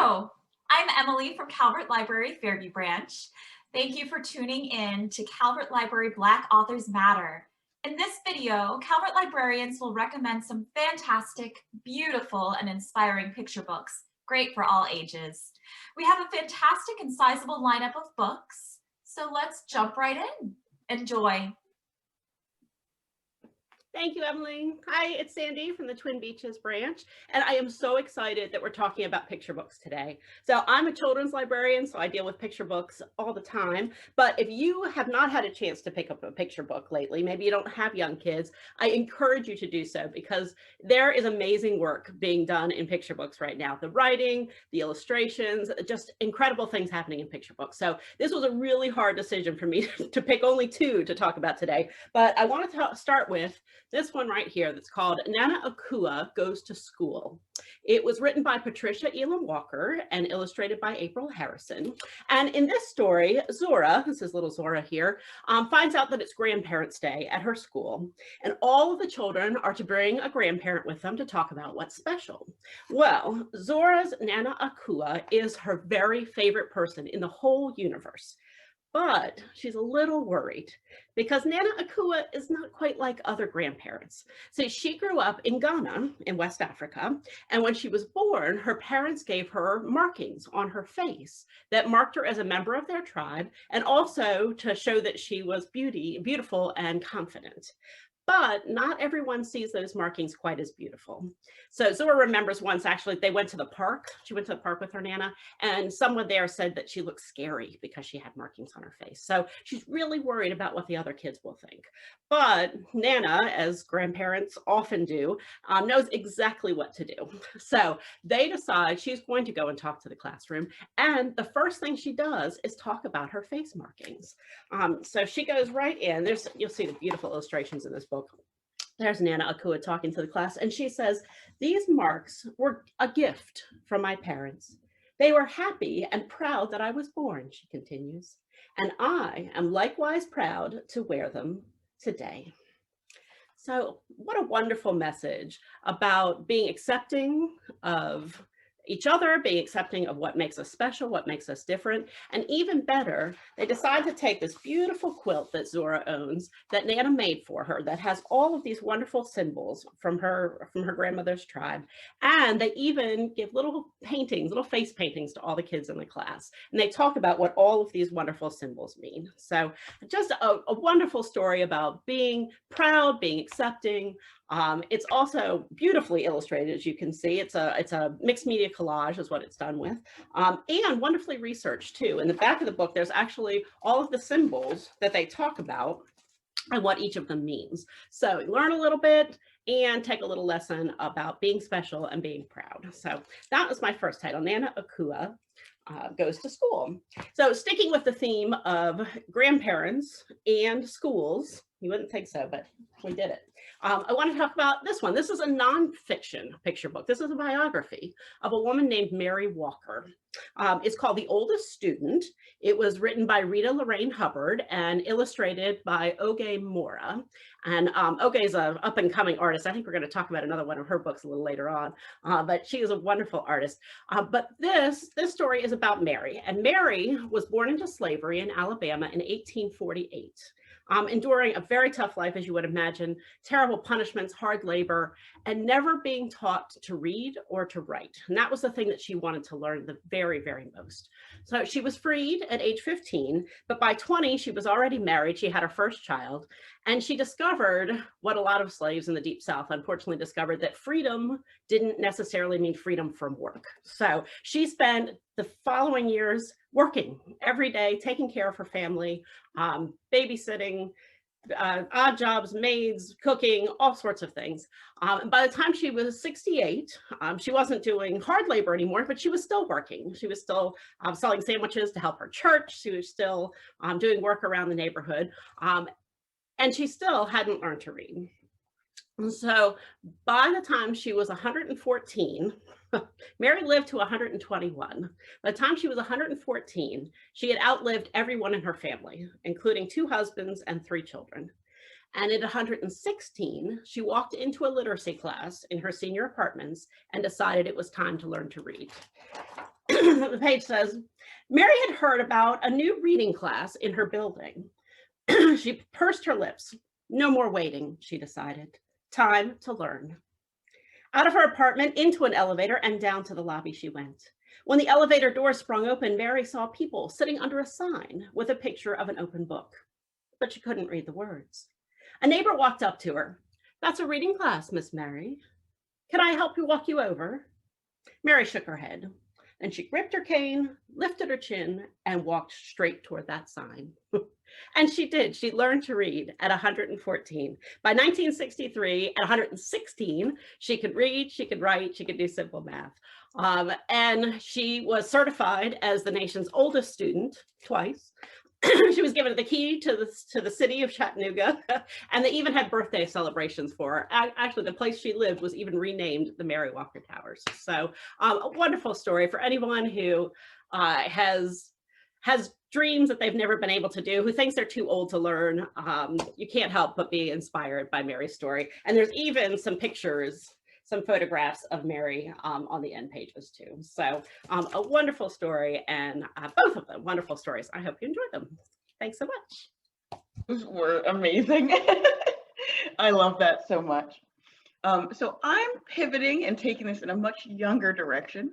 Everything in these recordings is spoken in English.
Hello, I'm Emily from Calvert Library, Fairview Branch. Thank you for tuning in to Calvert Library Black Authors Matter. In this video, Calvert librarians will recommend some fantastic, beautiful, and inspiring picture books, great for all ages. We have a fantastic and sizable lineup of books, so let's jump right in. Enjoy. Thank you, Emily. Hi, it's Sandy from the Twin Beaches branch, and I am so excited that we're talking about picture books today. So I'm a children's librarian, so I deal with picture books all the time. But if you have not had a chance to pick up a picture book lately, maybe you don't have young kids, I encourage you to do so because there is amazing work being done in picture books right now. The writing, the illustrations, just incredible things happening in picture books. So this was a really hard decision for me to pick only two to talk about today. But I want to start with this one right here that's called Nana Akua Goes to School. It was written by Patricia Elam Walker and illustrated by April Harrison. And in this story, Zora, this is little Zora here, finds out that it's Grandparents' Day at her school. And all of the children are to bring a grandparent with them to talk about what's special. Well, Zora's Nana Akua is her very favorite person in the whole universe. But she's a little worried because Nana Akua is not quite like other grandparents. So she grew up in Ghana in West Africa. And when she was born, her parents gave her markings on her face that marked her as a member of their tribe and also to show that she was beautiful and confident. But not everyone sees those markings quite as beautiful. So Zora remembers once actually they went to the park. She went to the park with her Nana, and someone there said that she looked scary because she had markings on her face. So she's really worried about what the other kids will think. But Nana, as grandparents often do, knows exactly what to do. So they decide she's going to go and talk to the classroom. And the first thing she does is talk about her face markings. So she goes right in. You'll see the beautiful illustrations in this book. There's Nana Akua talking to the class, and she says, "These marks were a gift from my parents. They were happy and proud that I was born," she continues, "and I am likewise proud to wear them today." So what a wonderful message about being accepting of each other, being accepting of what makes us special, what makes us different. And even better, they decide to take this beautiful quilt that Zora owns that Nana made for her that has all of these wonderful symbols from her grandmother's tribe. And they even give little paintings, little face paintings to all the kids in the class. And they talk about what all of these wonderful symbols mean. So just a wonderful story about being proud, being accepting. It's also beautifully illustrated, as you can see. It's a mixed media collage is what it's done with, and wonderfully researched too. In the back of the book, there's actually all of the symbols that they talk about and what each of them means. So learn a little bit and take a little lesson about being special and being proud. So that was my first title, Nana Akua Goes to School. So sticking with the theme of grandparents and schools, you wouldn't think so, but we did it. I want to talk about this one. This is a nonfiction picture book. This is a biography of a woman named Mary Walker. It's called The Oldest Student. It was written by Rita Lorraine Hubbard and illustrated by Oge Mora. And Oge is an up-and-coming artist. I think we're going to talk about another one of her books a little later on. But she is a wonderful artist. But this story is about Mary. And Mary was born into slavery in Alabama in 1848. Enduring a very tough life, as you would imagine, terrible punishments, hard labor, and never being taught to read or to write. And that was the thing that she wanted to learn the very, very most. So she was freed at age 15, but by 20, she was already married. She had her first child, and she discovered what a lot of slaves in the Deep South unfortunately discovered, that freedom didn't necessarily mean freedom from work. So she spent the following years working every day, taking care of her family, babysitting, odd jobs, maids, cooking, all sorts of things. And by the time she was 68, she wasn't doing hard labor anymore, but she was still working. She was still selling sandwiches to help her church. She was still doing work around the neighborhood. And she still hadn't learned to read. And so by the time she was 114, Mary lived to 121. By the time she was 114, she had outlived everyone in her family, including 2 husbands and 3 children. And at 116, she walked into a literacy class in her senior apartments and decided it was time to learn to read. The page says, Mary had heard about a new reading class in her building. She pursed her lips. No more waiting, she decided. Time to learn. Out of her apartment, into an elevator, and down to the lobby she went. When the elevator door sprung open, Mary saw people sitting under a sign with a picture of an open book, but she couldn't read the words. A neighbor walked up to her. That's a reading class, Miss Mary. Can I help you walk you over? Mary shook her head. Then she gripped her cane, lifted her chin, and walked straight toward that sign. And she did. She learned to read at 114. By 1963, at 116, she could read, she could write, she could do simple math. And she was certified as the nation's oldest student twice. She was given the key to the city of Chattanooga, and they even had birthday celebrations for her. Actually, the place she lived was even renamed the Mary Walker Towers. So a wonderful story for anyone who has dreams that they've never been able to do, who thinks they're too old to learn. You can't help but be inspired by Mary's story. And there's even some pictures, some photographs of Mary on the end pages too. So a wonderful story, and both of them wonderful stories. I hope you enjoyed them. Thanks so much. Those were amazing. I love that so much. So I'm pivoting and taking this in a much younger direction.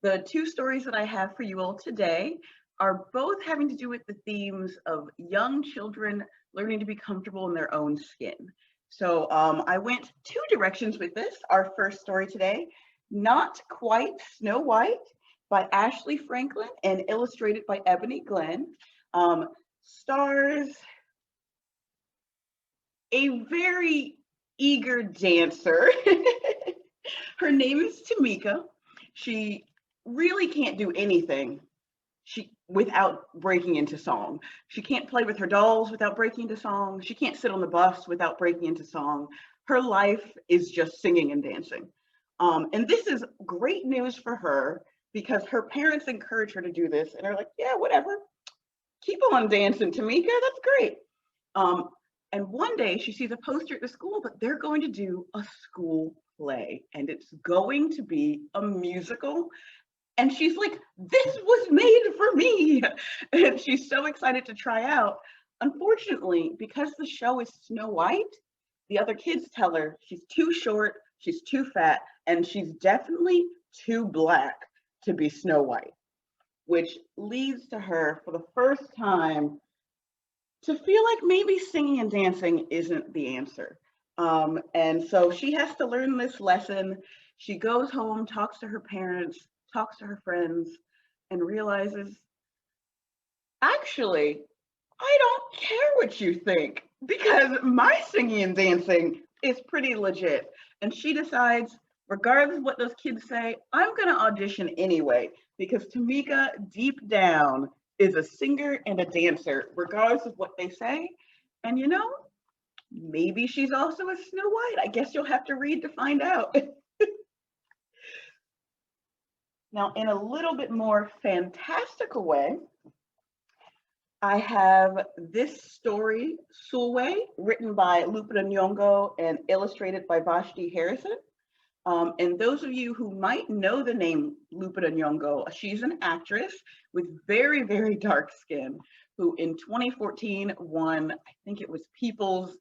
The two stories that I have for you all today are both having to do with the themes of young children learning to be comfortable in their own skin. So I went two directions with this. Our first story today, Not Quite Snow White by Ashley Franklin and illustrated by Ebony Glenn, stars a very eager dancer. Her name is Tamika. She really can't do anything without breaking into song. She can't play with her dolls without breaking into song. She can't sit on the bus without breaking into song. Her life is just singing and dancing. And this is great news for her because her parents encourage her to do this and are like, yeah, whatever. Keep on dancing, Tamika, that's great. And one day she sees a poster at the school, but they're going to do a school play and it's going to be a musical. And she's like, this was made for me. And she's so excited to try out. Unfortunately, because the show is Snow White, the other kids tell her she's too short, she's too fat, and she's definitely too black to be Snow White, which leads to her for the first time to feel like maybe singing and dancing isn't the answer. And so she has to learn this lesson. She goes home, talks to her parents, talks to her friends, and realizes, actually, I don't care what you think because my singing and dancing is pretty legit. And she decides, regardless of what those kids say, I'm gonna audition anyway because Tamika, deep down, is a singer and a dancer, regardless of what they say. And you know, maybe she's also a Snow White. I guess you'll have to read to find out. Now, in a little bit more fantastical way, I have this story, Sulwe, written by Lupita Nyong'o and illustrated by Vashti Harrison. And those of you who might know the name Lupita Nyong'o, she's an actress with very, very dark skin who in 2014 won, I think it was People's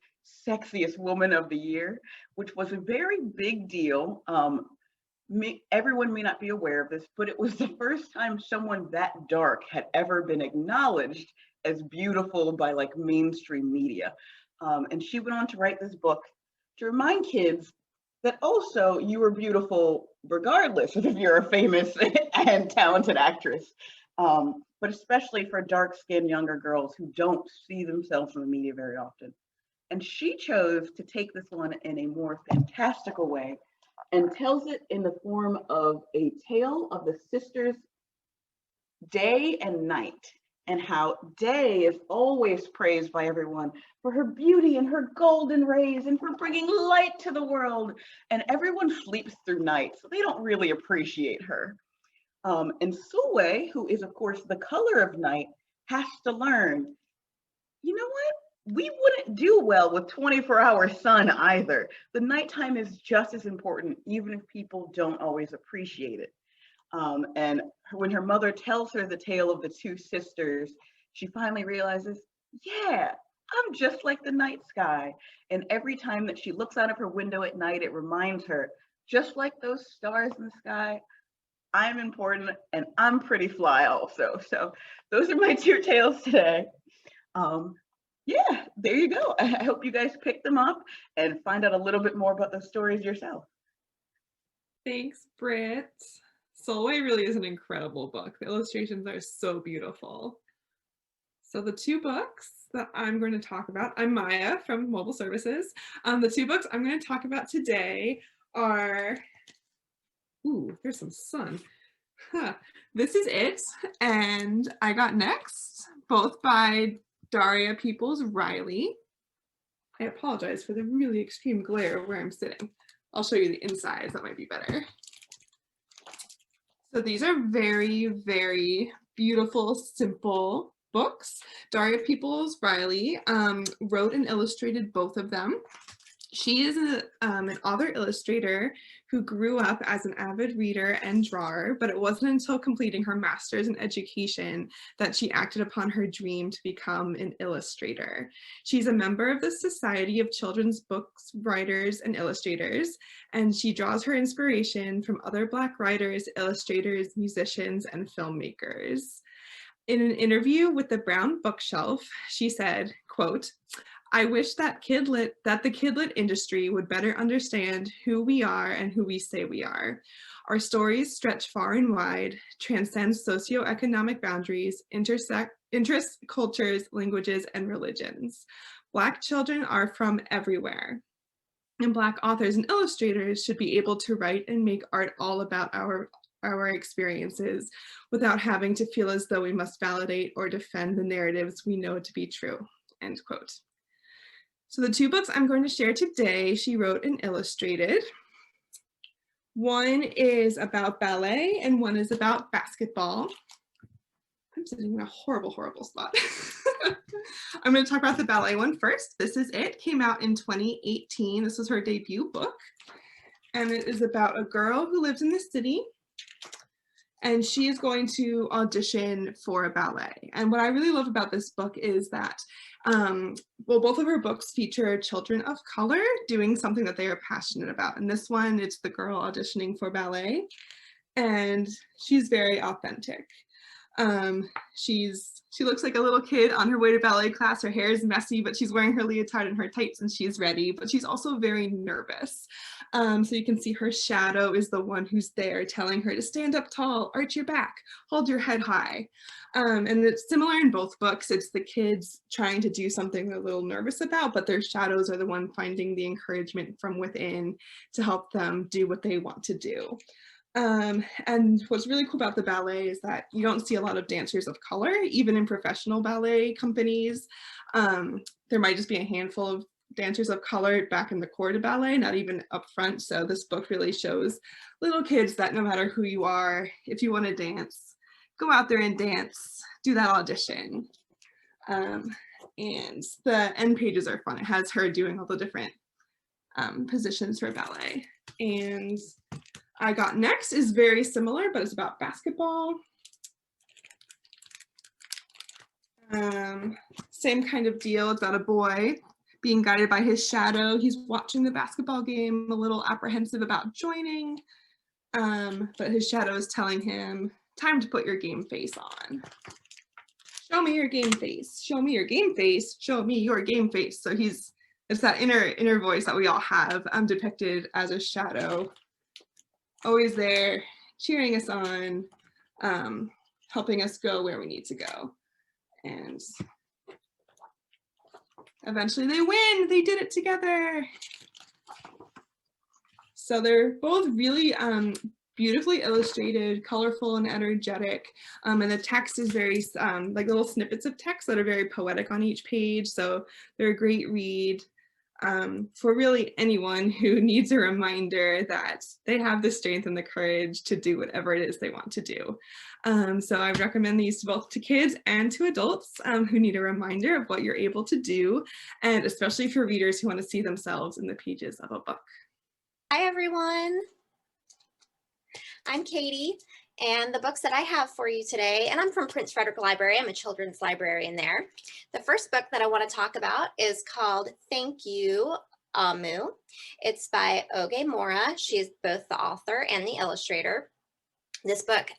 Sexiest Woman of the Year, which was a very big deal. Everyone may not be aware of this, but it was the first time someone that dark had ever been acknowledged as beautiful by like mainstream media. And she went on to write this book to remind kids that also you are beautiful regardless of if you're a famous and talented actress, but especially for dark-skinned younger girls who don't see themselves in the media very often. And she chose to take this one in a more fantastical way and tells it in the form of a tale of the sisters Day and Night, and how Day is always praised by everyone for her beauty and her golden rays and for bringing light to the world, and everyone sleeps through Night, so they don't really appreciate her. And Sulwe, who is of course the color of night, has to learn, you know what? we wouldn't do well with 24-hour sun either. The nighttime is just as important, even if people don't always appreciate it. And when her mother tells her the tale of the two sisters, she finally realizes, yeah, I'm just like the night sky. And every time that she looks out of her window at night, it reminds her, just like those stars in the sky, I'm important and I'm pretty fly also. So those are my two tales today. Yeah, there you go. I hope you guys pick them up and find out a little bit more about those stories yourself. Thanks, Britt. Solway really is an incredible book. The illustrations are so beautiful. So the two books that I'm going to talk about, I'm Maya from Mobile Services. The two books I'm going to talk about today are, ooh, there's some sun. Huh. This Is It and I Got Next, both by Daria Peoples Riley. I apologize for the really extreme glare of where I'm sitting. I'll show you the insides, that might be better. So these are very, very beautiful, simple books. Daria Peoples Riley wrote and illustrated both of them. She is an author illustrator who grew up as an avid reader and drawer, but it wasn't until completing her master's in education that she acted upon her dream to become an illustrator. She's a member of the Society of Children's Books Writers and Illustrators, and she draws her inspiration from other Black writers, illustrators, musicians, and filmmakers. In an interview with the Brown Bookshelf, she said, quote, I wish that the kidlit industry would better understand who we are and who we say we are. Our stories stretch far and wide, transcend socioeconomic boundaries, interests, cultures, languages, and religions. Black children are from everywhere. And Black authors and illustrators should be able to write and make art all about our experiences without having to feel as though we must validate or defend the narratives we know to be true, end quote. So the two books I'm going to share today, she wrote and illustrated. One is about ballet and one is about basketball. I'm sitting in a horrible, horrible spot. I'm going to talk about the ballet one first. This Is It came out in 2018. This was her debut book. And it is about a girl who lives in the city and she is going to audition for a ballet. And what I really love about this book is that, well, both of her books feature children of color doing something that they are passionate about. And this one, it's the girl auditioning for ballet, and she's very authentic. She looks like a little kid on her way to ballet class. Her hair is messy, but she's wearing her leotard and her tights and she's ready, but she's also very nervous. So you can see her shadow is the one who's there telling her to stand up tall, arch your back, hold your head high. And it's similar in both books. It's the kids trying to do something they're a little nervous about, but their shadows are the one finding the encouragement from within to help them do what they want to do. And what's really cool about the ballet is that you don't see a lot of dancers of color, even in professional ballet companies. There might just be a handful of dancers of color back in the corps de ballet, not even up front. So this book really shows little kids that no matter who you are, if you want to dance, go out there and dance, do that audition. And the end pages are fun. It has her doing all the different positions for ballet. And I Got Next is very similar, but it's about basketball. Same kind of deal. It's about a boy being guided by his shadow. He's watching the basketball game, a little apprehensive about joining, but his shadow is telling him, time to put your game face on. Show me your game face. Show me your game face. Show me your game face. So it's that inner voice that we all have depicted as a shadow. Always there, cheering us on, helping us go where we need to go. And eventually they win, they did it together. So they're both really beautifully illustrated, colorful and energetic. And the text is very, like little snippets of text that are very poetic on each page. So they're a great read. For really anyone who needs a reminder that they have the strength and the courage to do whatever it is they want to do. So I recommend these both to kids and to adults who need a reminder of what you're able to do, and especially for readers who want to see themselves in the pages of a book. Hi, everyone. I'm Katie, and the books that I have for you today, and I'm from Prince Frederick Library. I'm a children's librarian there. The first book that I want to talk about is called Thank You, Amu. It's by Oge Mora. She is both the author and the illustrator. This book,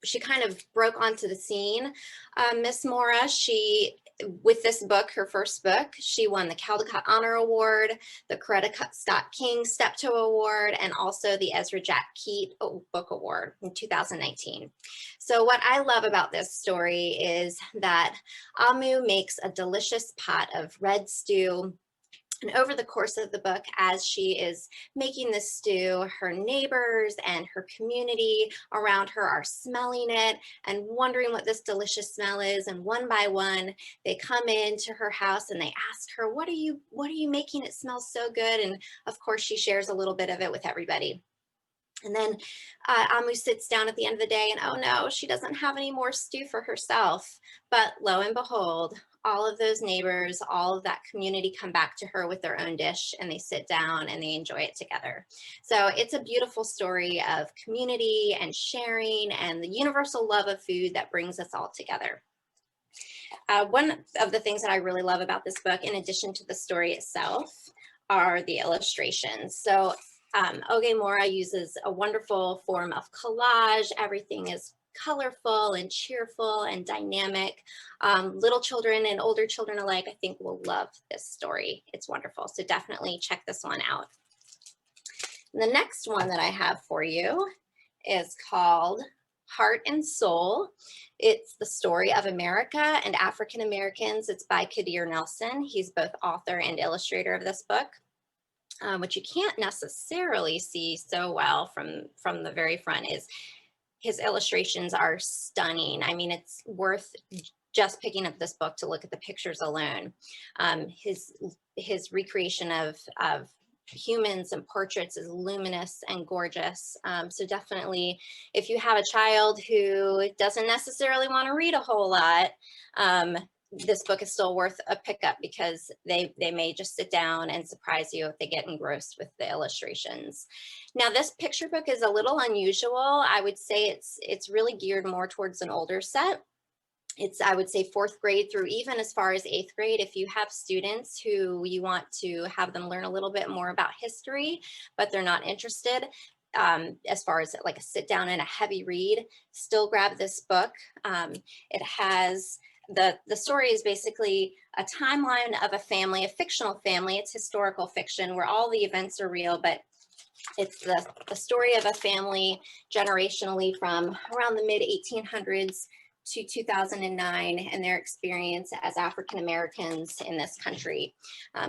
she kind of broke onto the scene. Miss Mora, with this book, her first book, she won the Caldecott Honor Award, the Coretta Scott King Steptoe Award, and also the Ezra Jack Keat Book Award in 2019. So what I love about this story is that Amu makes a delicious pot of red stew. And over the course of the book, as she is making this stew, her neighbors and her community around her are smelling it and wondering what this delicious smell is. And one by one, they come into her house and they ask her, what are you making? It smells so good. And of course, she shares a little bit of it with everybody. And then Amu sits down at the end of the day and, oh no, she doesn't have any more stew for herself. But lo and behold, all of those neighbors, all of that community come back to her with their own dish, and they sit down and they enjoy it together. So it's a beautiful story of community and sharing and the universal love of food that brings us all together. One of the things that I really love about this book, in addition to the story itself, are the illustrations. So Oge Mora uses a wonderful form of collage. Everything is colorful and cheerful and dynamic. Little children and older children alike, I think, will love this story. It's wonderful. So definitely check this one out. And the next one that I have for you is called Heart and Soul. It's the story of America and African Americans. It's by Kadir Nelson. He's both author and illustrator of this book. Which you can't necessarily see so well from the very front is his illustrations are stunning. I mean, it's worth just picking up this book to look at the pictures alone. His recreation of humans and portraits is luminous and gorgeous. So definitely, if you have a child who doesn't necessarily want to read a whole lot, this book is still worth a pickup because they may just sit down and surprise you if they get engrossed with the illustrations. Now, this picture book is a little unusual. I would say it's really geared more towards an older set. It's, I would say, 4th grade through even as far as 8th grade. If you have students who you want to have them learn a little bit more about history, but they're not interested, as far as like a sit down and a heavy read, still grab this book. It has the story is basically a timeline of a family, a fictional family. It's historical fiction where all the events are real, but it's the story of a family generationally from around the mid 1800s to 2009 and their experience as African Americans in this country.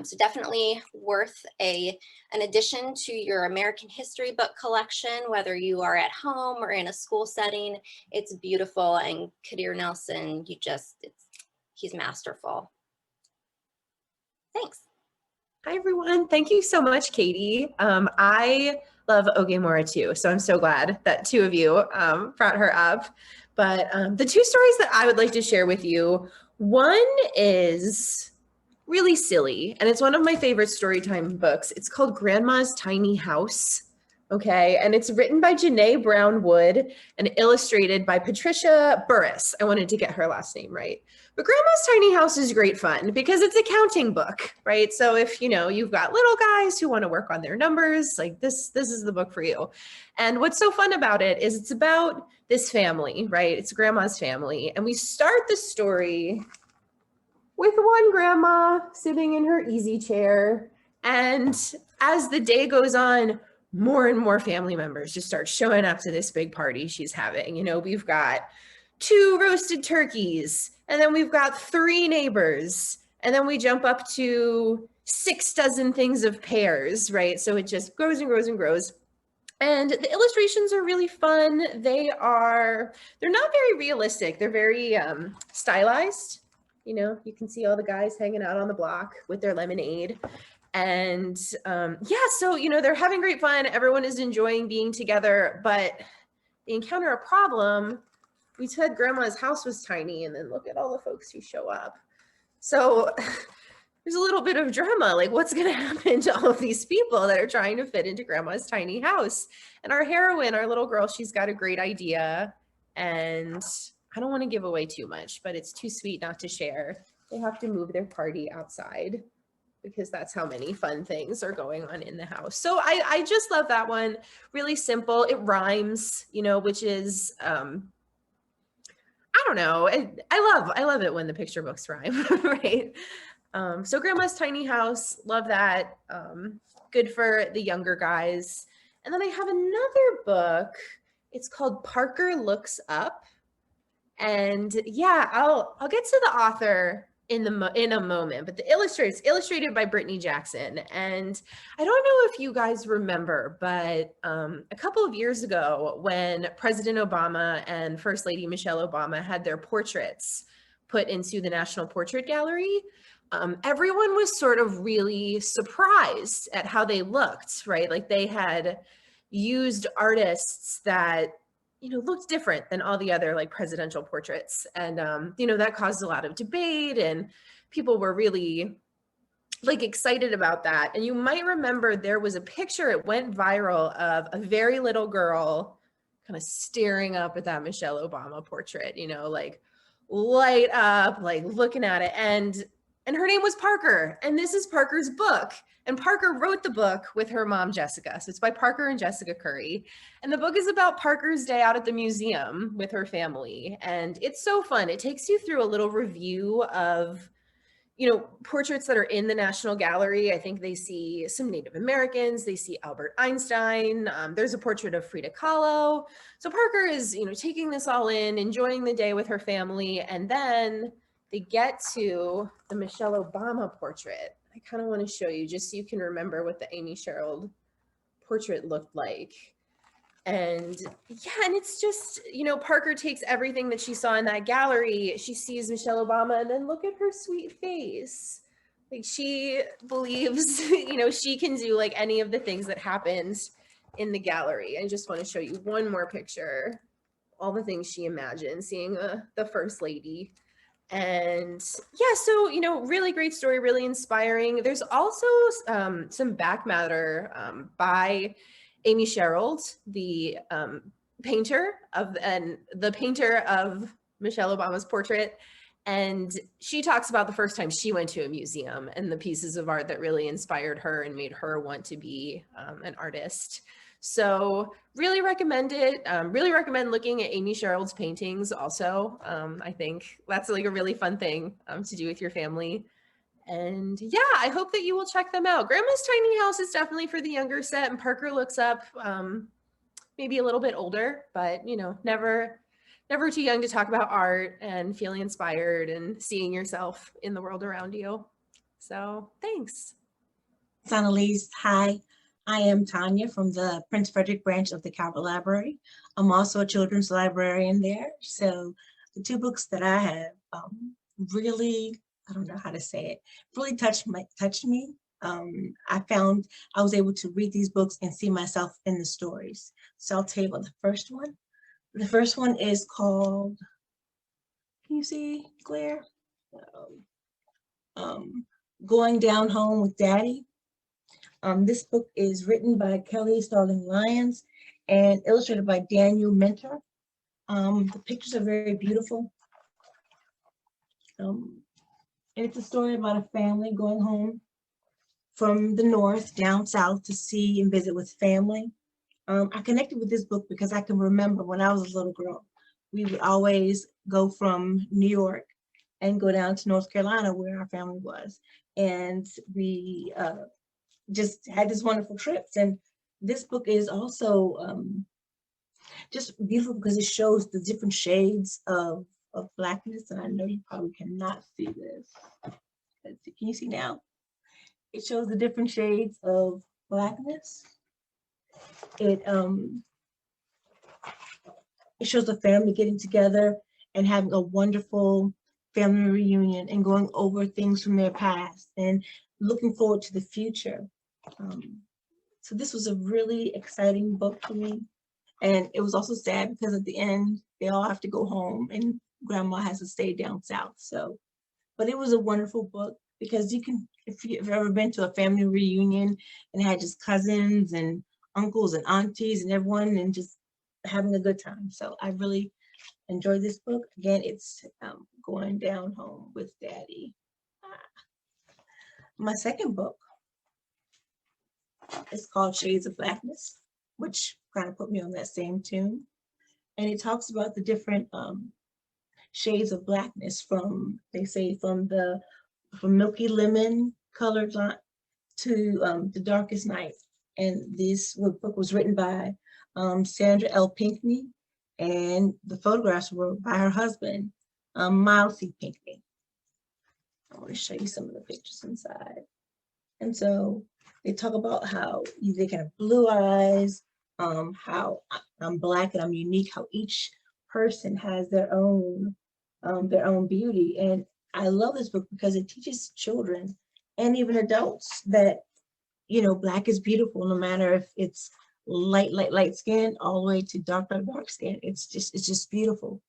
So definitely worth an addition to your American history book collection, whether you are at home or in a school setting. It's beautiful, and Kadir Nelson, he's masterful. Thanks. Hi, everyone. Thank you so much, Katie. I love Oge Mora too, so I'm so glad that two of you brought her up. But the two stories that I would like to share with you, one is really silly, and it's one of my favorite storytime books. It's called Grandma's Tiny House. Okay, and it's written by Janae Brown Wood and illustrated by Patricia Burris. I wanted to get her last name right. But Grandma's Tiny House is great fun because it's a counting book, right? So if you've got little guys who want to work on their numbers, like this is the book for you. And what's so fun about it is it's about this family, right? It's Grandma's family. And we start the story with one grandma sitting in her easy chair. And as the day goes on, more and more family members just start showing up to this big party she's having. We've got 2 roasted turkeys, and then we've got 3 neighbors, and then we jump up to 6 dozen things of pears, right? So it just grows and grows and grows. And the illustrations are really fun. They're not very realistic. They're very stylized. You can see all the guys hanging out on the block with their lemonade. And yeah, so, they're having great fun. Everyone is enjoying being together, but they encounter a problem we said grandma's house was tiny, and then look at all the folks who show up. So there's a little bit of drama, like what's going to happen to all of these people that are trying to fit into grandma's tiny house. And our heroine, our little girl, she's got a great idea, and I don't want to give away too much, but it's too sweet not to share. They have to move their party outside because that's how many fun things are going on in the house. So I just love that one. Really simple. It rhymes, you know, which is, I don't know. I love it when the picture books rhyme, right? So Grandma's Tiny House, love that. Good for the younger guys. And then I have another book. It's called Parker Looks Up. And yeah, I'll get to the author in a moment, but the illustrators, illustrated by Brittany Jackson. And I don't know if you guys remember, but a couple of years ago when President Obama and First Lady Michelle Obama had their portraits put into the National Portrait Gallery, everyone was sort of really surprised at how they looked, right? Like they had used artists that, you know, looked different than all the other like presidential portraits. And, you know, that caused a lot of debate and people were really like excited about that. And you might remember there was a picture, it went viral, of a very little girl kind of staring up at that Michelle Obama portrait, you know, like light up, like looking at it. And her name was Parker. And this is Parker's book. And Parker wrote the book with her mom, Jessica. So it's by Parker and Jessica Curry. And the book is about Parker's day out at the museum with her family. And it's so fun. It takes you through a little review of, you know, portraits that are in the National Gallery. I think they see some Native Americans. They see Albert Einstein. There's a portrait of Frida Kahlo. So Parker is, you know, taking this all in, enjoying the day with her family. And then they get to the Michelle Obama portrait. I kind of want to show you just so you can remember what the Amy Sherald portrait looked like. And yeah, and it's just, you know, Parker takes everything that she saw in that gallery. She sees Michelle Obama and then look at her sweet face. Like she believes, you know, she can do like any of the things that happened in the gallery. I just want to show you one more picture, all the things she imagined seeing the First Lady. And yeah, so, you know, really great story, really inspiring. There's also some back matter by Amy Sherald, the painter of Michelle Obama's portrait. And she talks about the first time she went to a museum and the pieces of art that really inspired her and made her want to be an artist. So really recommend it. Really recommend looking at Amy Sherald's paintings also. I think that's like a really fun thing to do with your family. And yeah, I hope that you will check them out. Grandma's Tiny House is definitely for the younger set, and Parker Looks Up, maybe a little bit older, but you know, never too young to talk about art and feeling inspired and seeing yourself in the world around you. So thanks. Annalise, hi. I am Tanya from the Prince Frederick branch of the Calvert Library. I'm also a children's librarian there. So the two books that I have really, I don't know how to say it, really touched me. I found I was able to read these books and see myself in the stories. So I'll tell you about the first one. The first one is called, can you see, Claire? Going Down Home with Daddy. This book is written by Kelly Starling Lyons and illustrated by Daniel Mentor. The pictures are very beautiful. And it's a story about a family going home from the north down south to see and visit with family. I connected with this book because I can remember when I was a little girl, we would always go from New York and go down to North Carolina where our family was. And we just had these wonderful trips. And this book is also just beautiful because it shows the different shades of Blackness. And I know you probably cannot see this. Let's see, can you see now? It shows the different shades of Blackness. It shows the family getting together and having a wonderful family reunion and going over things from their past and looking forward to the future. So this was a really exciting book for me. And it was also sad because at the end, they all have to go home and grandma has to stay down south. So, but it was a wonderful book because you can, if you've ever been to a family reunion and had just cousins and uncles and aunties and everyone and just having a good time. So I really enjoyed this book. Again, it's Going Down Home with Daddy. My second book is called Shades of Blackness, which kind of put me on that same tune. And it talks about the different shades of blackness from, they say, from milky lemon colored to the darkest night. And this book was written by Sandra L. Pinckney, and the photographs were by her husband, Miles C. Pinckney. I want to show you some of the pictures inside. And so they talk about how they can have blue eyes, how I'm Black and I'm unique, how each person has their own beauty. And I love this book because it teaches children and even adults that, you know, Black is beautiful, no matter if it's light skin all the way to dark skin. It's just beautiful.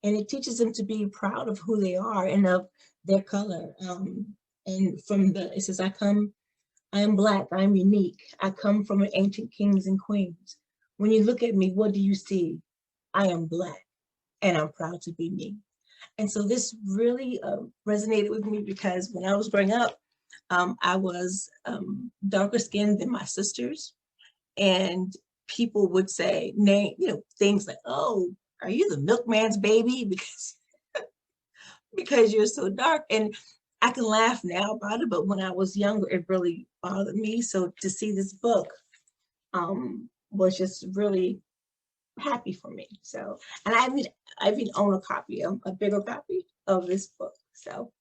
And it teaches them to be proud of who they are and of their color. And it says, I am Black, I am unique. I come from an ancient kings and queens. When you look at me, what do you see? I am Black and I'm proud to be me. And so this really resonated with me because when I was growing up, I was darker skinned than my sisters. And people would say, things like, oh, are you the milkman's baby? Because you're so dark. And I can laugh now about it, but when I was younger, it really bothered me. So to see this book was just really happy for me. So, and I even own a bigger copy of this book. So,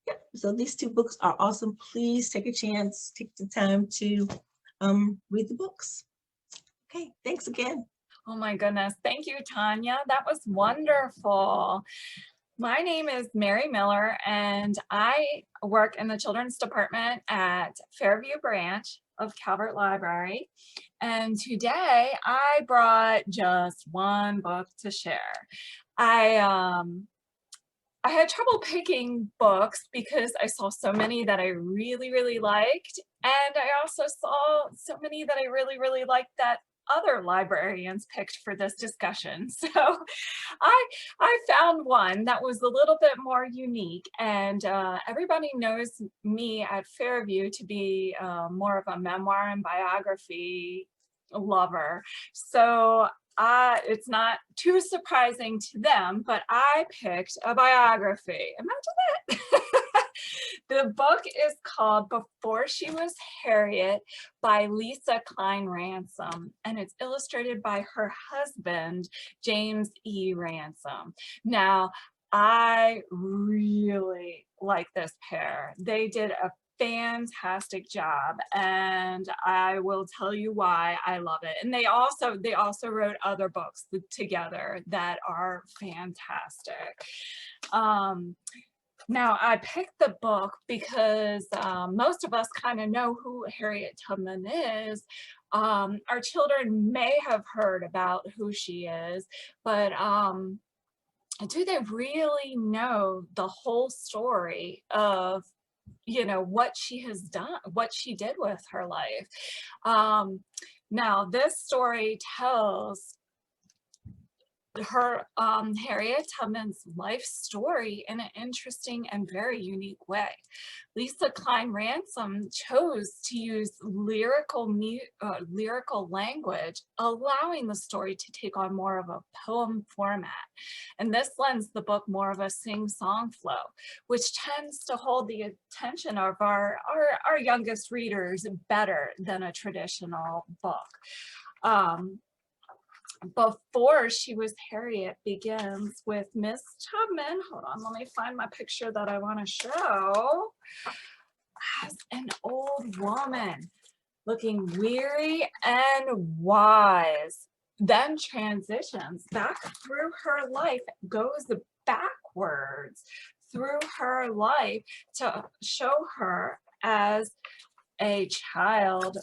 yeah. So these two books are awesome. Please take a chance, take the time to read the books. Okay, thanks again. Oh my goodness. Thank you, Tanya. That was wonderful. My name is Mary Miller, and I work in the children's department at Fairview Branch of Calvert Library. And today I brought just one book to share. I had trouble picking books because I saw so many that I really, really liked. And I also saw so many that I really, really liked that other librarians picked for this discussion. So I found one that was a little bit more unique, and everybody knows me at Fairview to be more of a memoir and biography lover. So it's not too surprising to them, but I picked a biography. Imagine that. The book is called Before She Was Harriet by Lisa Klein Ransom, and it's illustrated by her husband, James E. Ransom. Now, I really like this pair. They did a fantastic job, and I will tell you why I love it. And they also wrote other books together that are fantastic. Now, I picked the book because most of us kind of know who Harriet Tubman is. Our children may have heard about who she is, but do they really know the whole story of, what she has done, what she did with her life? Now, this story tells her Harriet Tubman's life story in an interesting and very unique way. Lisa Klein Ransom chose to use lyrical language, allowing the story to take on more of a poem format. And this lends the book more of a sing-song flow, which tends to hold the attention of our youngest readers better than a traditional book. Before She Was Harriet begins with Miss Tubman. Hold on, let me find my picture that I want to show. As an old woman, looking weary and wise, then transitions back through her life, goes backwards through her life to show her as a child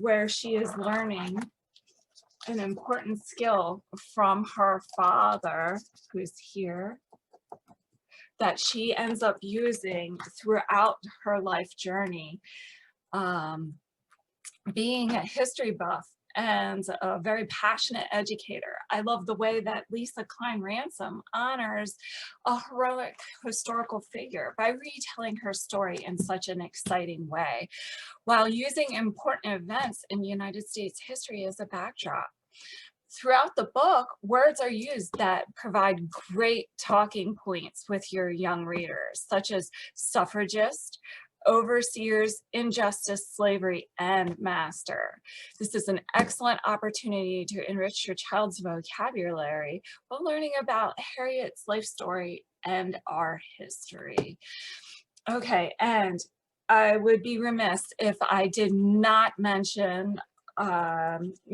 where she is learning an important skill from her father, who's here, that she ends up using throughout her life journey. Being a history buff and a very passionate educator, I love the way that Lisa Klein Ransom honors a heroic historical figure by retelling her story in such an exciting way, while using important events in United States history as a backdrop. Throughout the book, words are used that provide great talking points with your young readers, such as suffragist, overseers, injustice, slavery, and master. This is an excellent opportunity to enrich your child's vocabulary while learning about Harriet's life story and our history. Okay, and I would be remiss if I did not mention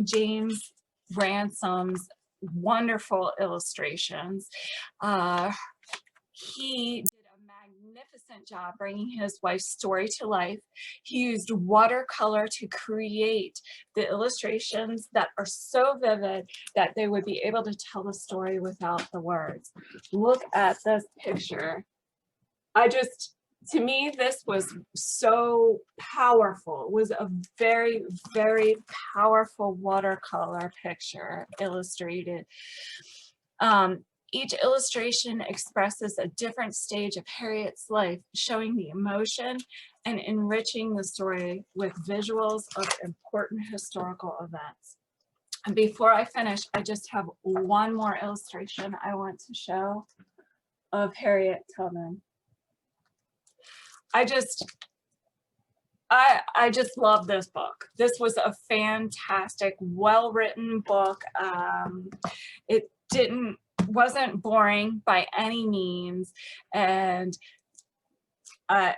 James Ransom's wonderful illustrations. He did a magnificent job bringing his wife's story to life. He used watercolor to create the illustrations that are so vivid that they would be able to tell the story without the words. Look at this picture. To me, this was so powerful. It was a very, very powerful watercolor picture illustrated. Each illustration expresses a different stage of Harriet's life, showing the emotion and enriching the story with visuals of important historical events. And before I finish, I just have one more illustration I want to show of Harriet Tubman. I just love this book. This was a fantastic, well-written book. It wasn't boring by any means, and I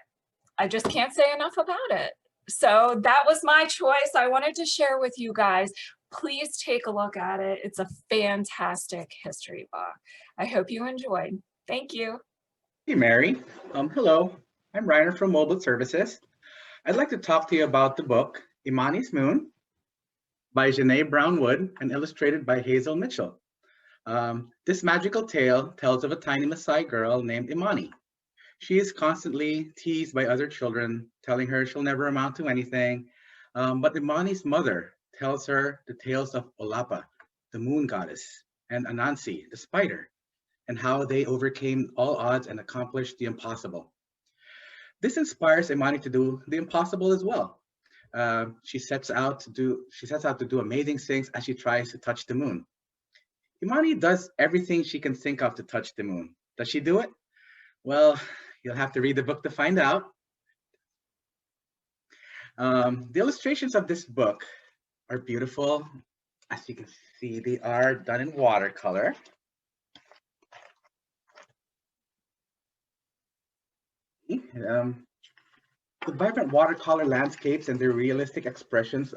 just can't say enough about it. So that was my choice. I wanted to share with you guys. Please take a look at it. It's a fantastic history book. I hope you enjoyed. Thank you. Hey, Mary. Hello. I'm Reiner from Mobile Services. I'd like to talk to you about the book Imanis Moon by Janae Brown-Wood and illustrated by Hazel Mitchell. This magical tale tells of a tiny Maasai girl named Imani. She is constantly teased by other children, telling her she'll never amount to anything. But Imani's mother tells her the tales of Olapa, the moon goddess, and Anansi, the spider, and how they overcame all odds and accomplished the impossible. This inspires Imani to do the impossible as well. She sets out to do amazing things as she tries to touch the moon. Imani does everything she can think of to touch the moon. Does she do it? Well, you'll have to read the book to find out. The illustrations of this book are beautiful. As you can see, they are done in watercolor. The vibrant watercolor landscapes and their realistic expressions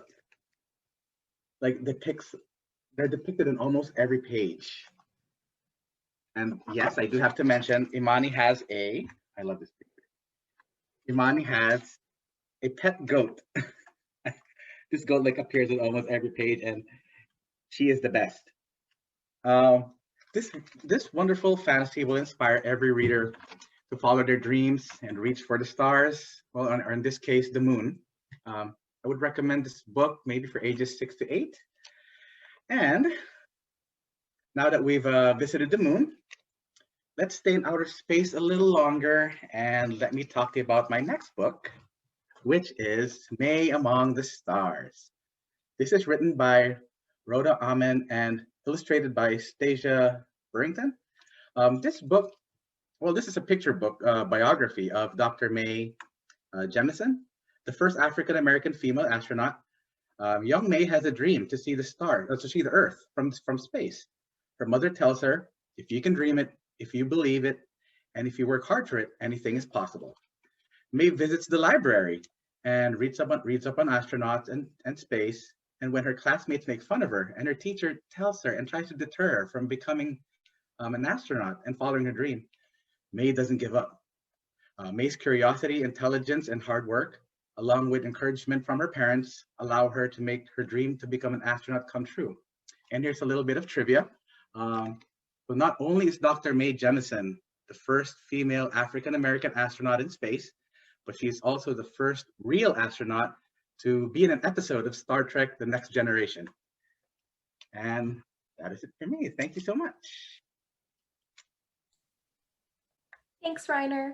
they're depicted in almost every page. And yes, I do have to mention, Imani has I love this picture. Imani has a pet goat. This goat appears in almost every page, and she is the best. This wonderful fantasy will inspire every reader to follow their dreams and reach for the stars, well, or in this case, the moon. I would recommend this book maybe for ages 6 to 8. And now that we've visited the moon, let's stay in outer space a little longer, and let me talk to you about my next book, which is May Among the Stars. This is written by Rhoda Amen and illustrated by Stasia Burrington. This book, well, this is a picture book biography of Dr. Mae Jemison, the first African-American female astronaut. Young May has a dream to see the stars, to see the Earth from space. Her mother tells her, if you can dream it, if you believe it, and if you work hard for it, anything is possible. May visits the library and reads up on astronauts and space. And when her classmates make fun of her and her teacher tells her and tries to deter her from becoming an astronaut and following her dream, May doesn't give up. May's curiosity, intelligence, and hard work, along with encouragement from her parents, allow her to make her dream to become an astronaut come true. And here's a little bit of trivia. But not only is Dr. Mae Jemison the first female African-American astronaut in space, but she's also the first real astronaut to be in an episode of Star Trek: The Next Generation. And that is it for me. Thank you so much. Thanks, Reiner.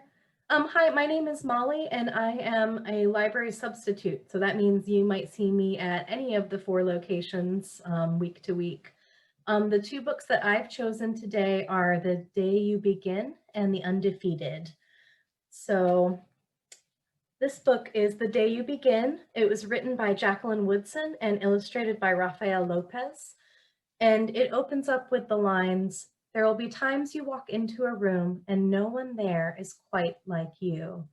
Hi, my name is Molly, and I am a library substitute. So that means you might see me at any of the 4 locations week to week. The 2 books that I've chosen today are The Day You Begin and The Undefeated. So this book is The Day You Begin. It was written by Jacqueline Woodson and illustrated by Rafael Lopez. And it opens up with the lines, "There will be times you walk into a room and no one there is quite like you."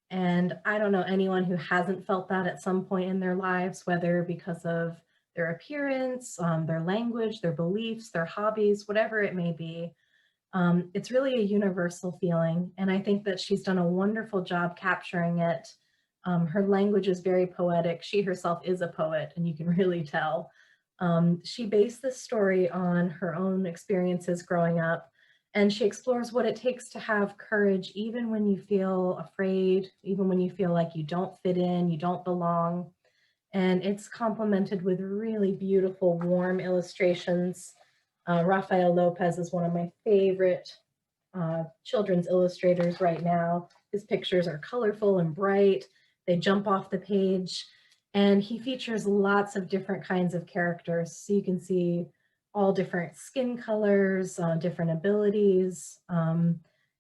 And I don't know anyone who hasn't felt that at some point in their lives, whether because of their appearance, their language, their beliefs, their hobbies, whatever it may be. It's really a universal feeling. And I think that she's done a wonderful job capturing it. Her language is very poetic. She herself is a poet, and you can really tell. She based this story on her own experiences growing up, and she explores what it takes to have courage even when you feel afraid, even when you feel like you don't fit in, you don't belong. And it's complemented with really beautiful, warm illustrations. Rafael Lopez is one of my favorite children's illustrators right now. His pictures are colorful and bright. They jump off the page. And he features lots of different kinds of characters. So you can see all different skin colors, different abilities.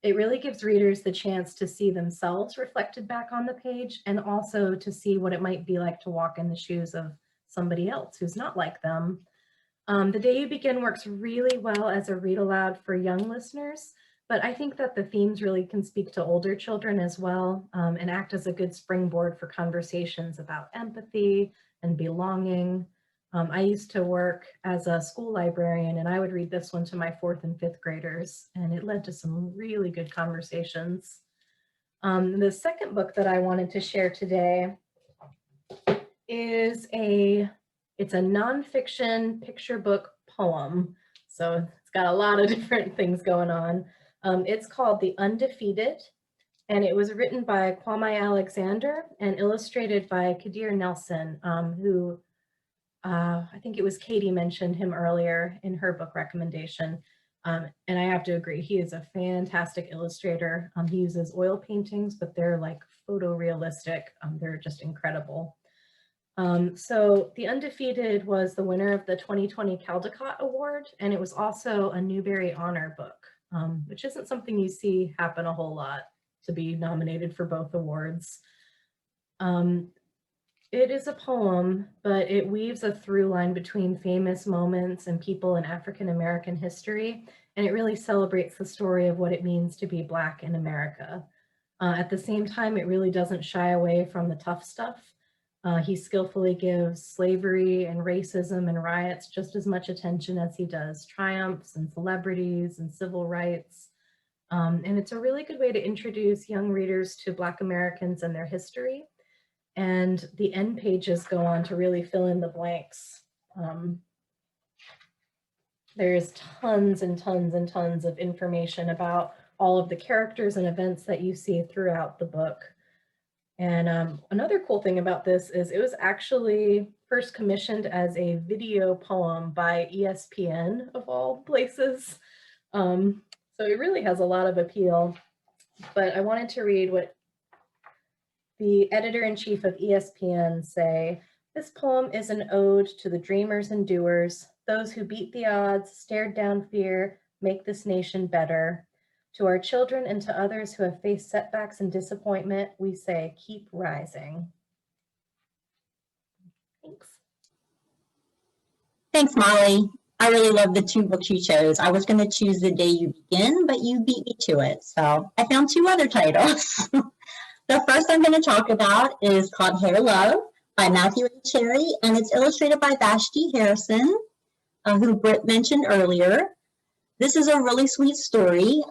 It really gives readers the chance to see themselves reflected back on the page, and also to see what it might be like to walk in the shoes of somebody else who's not like them. The Day You Begin works really well as a read aloud for young listeners, but I think that the themes really can speak to older children as well, and act as a good springboard for conversations about empathy and belonging. I used to work as a school librarian, and I would read this one to my 4th and 5th graders, and it led to some really good conversations. The second book that I wanted to share today is it's a nonfiction picture book poem. So it's got a lot of different things going on. It's called The Undefeated, and it was written by Kwame Alexander and illustrated by Kadir Nelson, who I think it was Katie mentioned him earlier in her book recommendation. And I have to agree, he is a fantastic illustrator. He uses oil paintings, but they're like photorealistic. They're just incredible. So The Undefeated was the winner of the 2020 Caldecott Award, and it was also a Newbery Honor book, which isn't something you see happen a whole lot, to be nominated for both awards. It is a poem, but it weaves a through line between famous moments and people in African American history, and it really celebrates the story of what it means to be Black in America. At the same time, it really doesn't shy away from the tough stuff. He skillfully gives slavery and racism and riots just as much attention as he does triumphs and celebrities and civil rights. And it's a really good way to introduce young readers to Black Americans and their history. And the end pages go on to really fill in the blanks. There's tons and tons and tons of information about all of the characters and events that you see throughout the book. And another cool thing about this is it was actually first commissioned as a video poem by ESPN, of all places. So it really has a lot of appeal. But I wanted to read what the editor-in-chief of ESPN say. This poem is an ode to the dreamers and doers, those who beat the odds, stared down fear, make this nation better. To our children and to others who have faced setbacks and disappointment, we say, keep rising. Thanks. Thanks, Molly. I really love the 2 books you chose. I was going to choose The Day You Begin, but you beat me to it. So I found 2 other titles. The first I'm going to talk about is called Hair Love by Matthew A. Cherry, and it's illustrated by Vashti Harrison, who Britt mentioned earlier. This is a really sweet story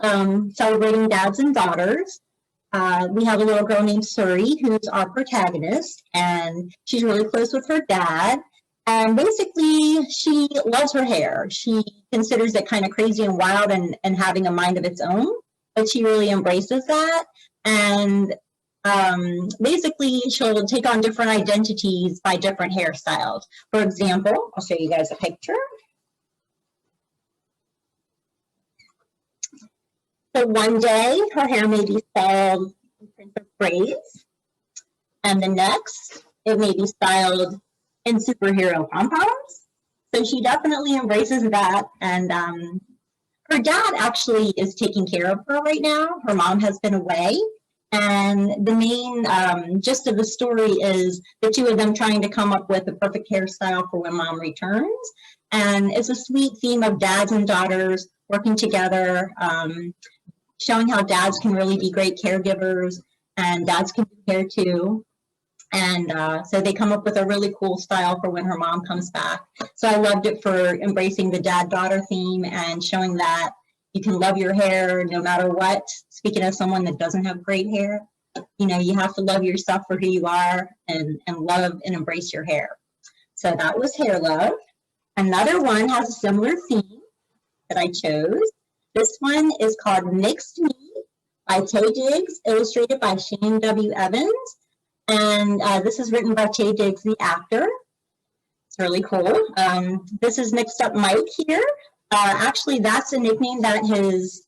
celebrating dads and daughters. We have a little girl named Suri, who's our protagonist, and she's really close with her dad. And basically, she loves her hair. She considers it kind of crazy and wild and having a mind of its own, but she really embraces that. And basically, she'll take on different identities by different hairstyles. For example, I'll show you guys a picture. So one day, her hair may be styled in princess braids, and the next, it may be styled in superhero pom-poms. So she definitely embraces that. And her dad actually is taking care of her right now. Her mom has been away. And the main gist of the story is the two of them trying to come up with a perfect hairstyle for when mom returns. And it's a sweet theme of dads and daughters working together, showing how dads can really be great caregivers and dads can do hair too. And so they come up with a really cool style for when her mom comes back. So I loved it for embracing the dad-daughter theme and showing that you can love your hair no matter what. Speaking of someone that doesn't have great hair, you know, you have to love yourself for who you are and love and embrace your hair. So that was Hair Love. Another one has a similar theme that I chose. This one is called Mixed Me by Tay Diggs, illustrated by Shane W. Evans. And this is written by Tay Diggs, the actor. It's really cool. This is Mixed Up Mike here. Actually, that's a nickname that his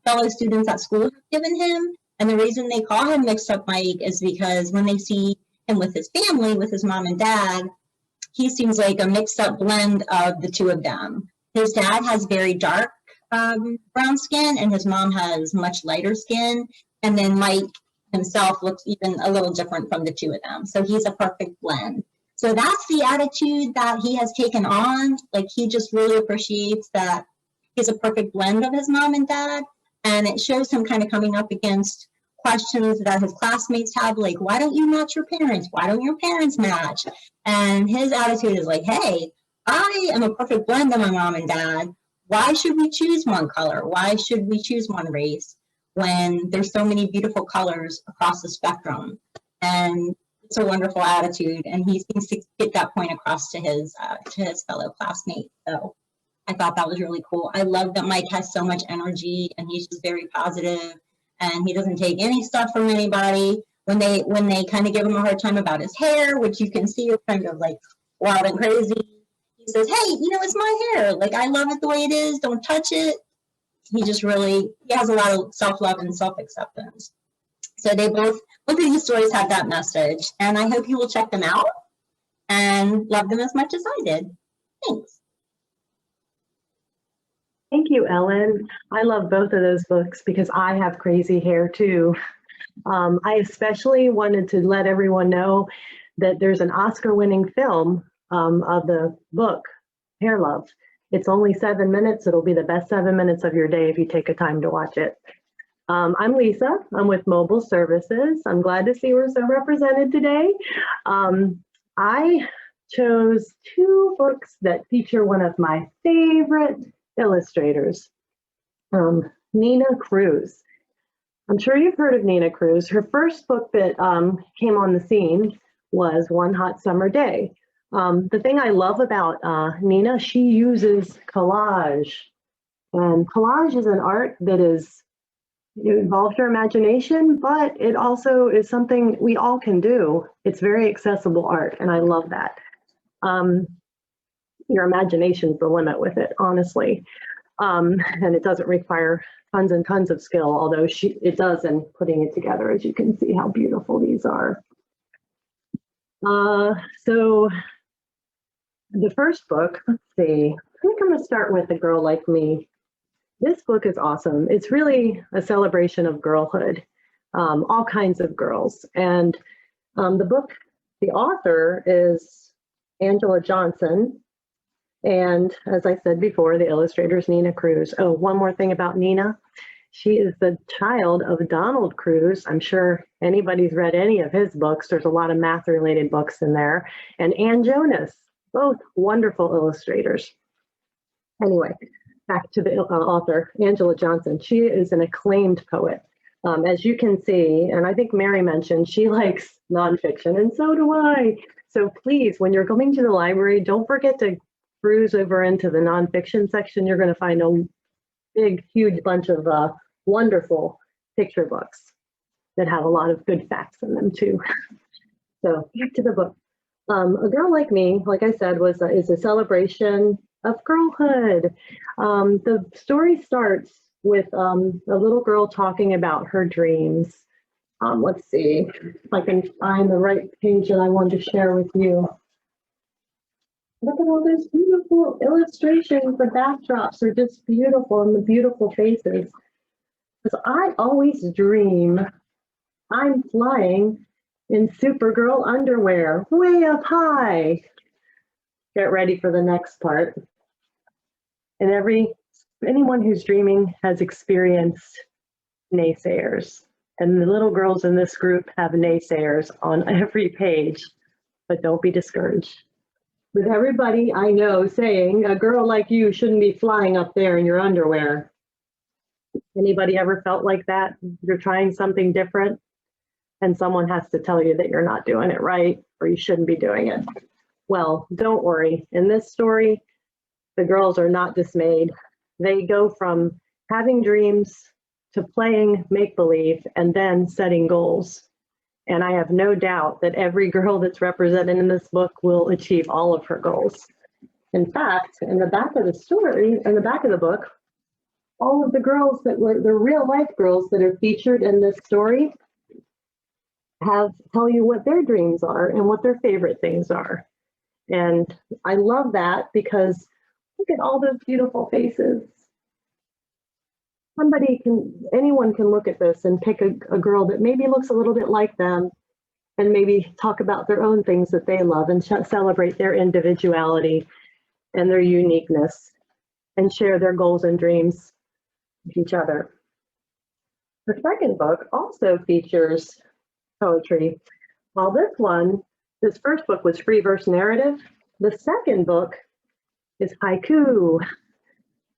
fellow students at school have given him. And the reason they call him Mixed Up Mike is because when they see him with his family, with his mom and dad, he seems like a mixed up blend of the two of them. His dad has very dark brown skin and his mom has much lighter skin. And then Mike himself looks even a little different from the two of them. So he's a perfect blend. So that's the attitude that he has taken on. Like, he just really appreciates that he's a perfect blend of his mom and dad. And it shows him kind of coming up against questions that his classmates have, like, why don't you match your parents? Why don't your parents match? And his attitude is like, hey, I am a perfect blend of my mom and dad. Why should we choose one color? Why should we choose one race when there's so many beautiful colors across the spectrum? And it's a wonderful attitude, and he seems to get that point across to his fellow classmates. So I thought that was really cool. I love that Mike has so much energy, and he's just very positive, and he doesn't take any stuff from anybody. When they kind of give him a hard time about his hair, which you can see is kind of like wild and crazy, he says, hey, you know, it's my hair. Like, I love it the way it is. Don't touch it. He has a lot of self-love and self-acceptance. So both of these stories have that message, and I hope you will check them out and love them as much as I did. Thanks. Thank you, Ellen. I love both of those books because I have crazy hair too. I especially wanted to let everyone know that there's an Oscar-winning film of the book, Hair Love. It's only 7 minutes. It'll be the best 7 minutes of your day if you take a time to watch it. I'm Lisa. I'm with Mobile Services. I'm glad to see we're so represented today. I chose two books that feature one of my favorite illustrators, Nina Cruz. I'm sure you've heard of Nina Cruz. Her first book that came on the scene was One Hot Summer Day. The thing I love about Nina, she uses collage. And collage is an art that it involves your imagination, but it also is something we all can do. It's very accessible art, and I love that. Your imagination's the limit with it, honestly. And it doesn't require tons and tons of skill, although it does in putting it together, as you can see how beautiful these are. So the first book, let's see, I think I'm gonna start with A Girl Like Me. This book is awesome. It's really a celebration of girlhood, all kinds of girls. And the author is Angela Johnson. And as I said before, the illustrator is Nina Cruz. Oh, one more thing about Nina. She is the child of Donald Cruz. I'm sure anybody's read any of his books. There's a lot of math-related books in there. And Ann Jonas, both wonderful illustrators. Anyway, back to the author, Angela Johnson. She is an acclaimed poet. As you can see, and I think Mary mentioned, she likes nonfiction, and so do I. So please, when you're coming to the library, don't forget to cruise over into the nonfiction section. You're going to find a big, huge bunch of wonderful picture books that have a lot of good facts in them too. So back to the book. A Girl Like Me, like I said, is a celebration of girlhood. The story starts with a little girl talking about her dreams. Let's see if I can find the right page that I want to share with you. Look at all those beautiful illustrations. The backdrops are just beautiful and the beautiful faces. Because I always dream I'm flying in Supergirl underwear, way up high. Get ready for the next part. And anyone who's dreaming has experienced naysayers. And the little girls in this group have naysayers on every page, but don't be discouraged. With everybody I know saying, a girl like you shouldn't be flying up there in your underwear. Anybody ever felt like that? You're trying something different and someone has to tell you that you're not doing it right or you shouldn't be doing it. Well, don't worry. In this story, the girls are not dismayed. They go from having dreams to playing make-believe and then setting goals. And I have no doubt that every girl that's represented in this book will achieve all of her goals. In fact, in the back of the story, in the back of the book, all of the girls that were the real life girls that are featured in this story tell you what their dreams are and what their favorite things are. And I love that because look at all those beautiful faces. Anyone can look at this and pick a girl that maybe looks a little bit like them and maybe talk about their own things that they love and celebrate their individuality and their uniqueness and share their goals and dreams with each other. The second book also features poetry. While this first book was free verse narrative, the second book is haiku.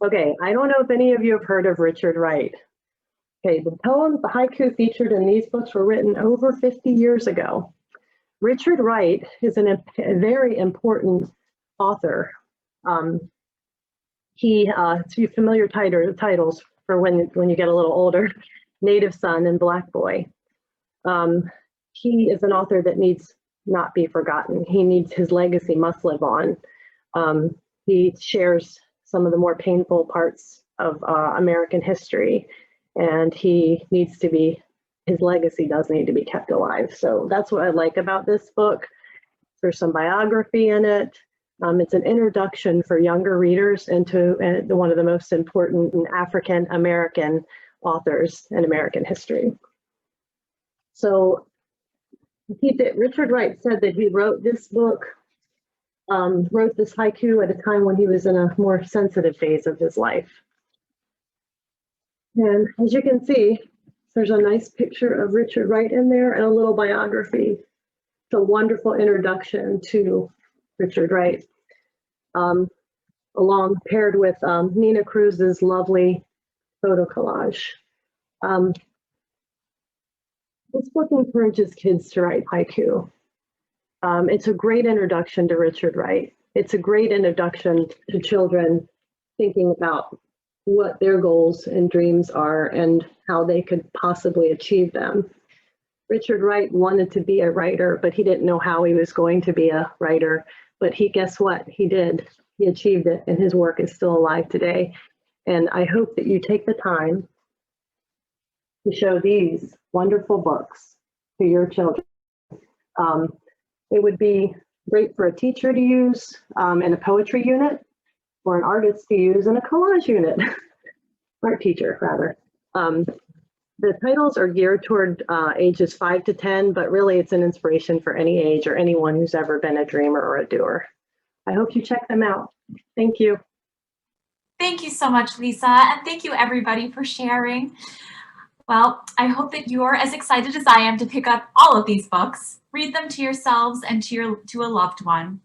Okay, I don't know if any of you have heard of Richard Wright. Okay, the poems, the haiku featured in these books were written over 50 years ago. Richard Wright is a very important author. Two familiar titles for when you get a little older, Native Son and Black Boy. He is an author that needs not be forgotten. His legacy must live on. He shares some of the more painful parts of American history, and his legacy does need to be kept alive. So that's what I like about this book. There's some biography in it. It's an introduction for younger readers into one of the most important African American authors in American history. So Richard Wright said that he wrote this book, wrote this haiku at a time when he was in a more sensitive phase of his life. And as you can see, there's a nice picture of Richard Wright in there and a little biography. It's a wonderful introduction to Richard Wright, paired with Nina Cruz's lovely photo collage. This book encourages kids to write haiku. It's a great introduction to Richard Wright. It's a great introduction to children thinking about what their goals and dreams are and how they could possibly achieve them. Richard Wright wanted to be a writer, but he didn't know how he was going to be a writer. But guess what? He did. He achieved it, and his work is still alive today. And I hope that you take the time to show these wonderful books to your children. It would be great for a teacher to use in a poetry unit, or an artist to use in a collage unit, art teacher rather. The titles are geared toward ages 5 to 10, but really it's an inspiration for any age or anyone who's ever been a dreamer or a doer. I hope you check them out. Thank you. Thank you so much, Lisa, and thank you everybody for sharing. Well, I hope that you're as excited as I am to pick up all of these books, read them to yourselves and to a loved one.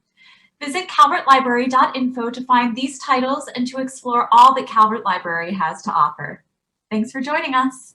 Visit calvertlibrary.info to find these titles and to explore all that Calvert Library has to offer. Thanks for joining us.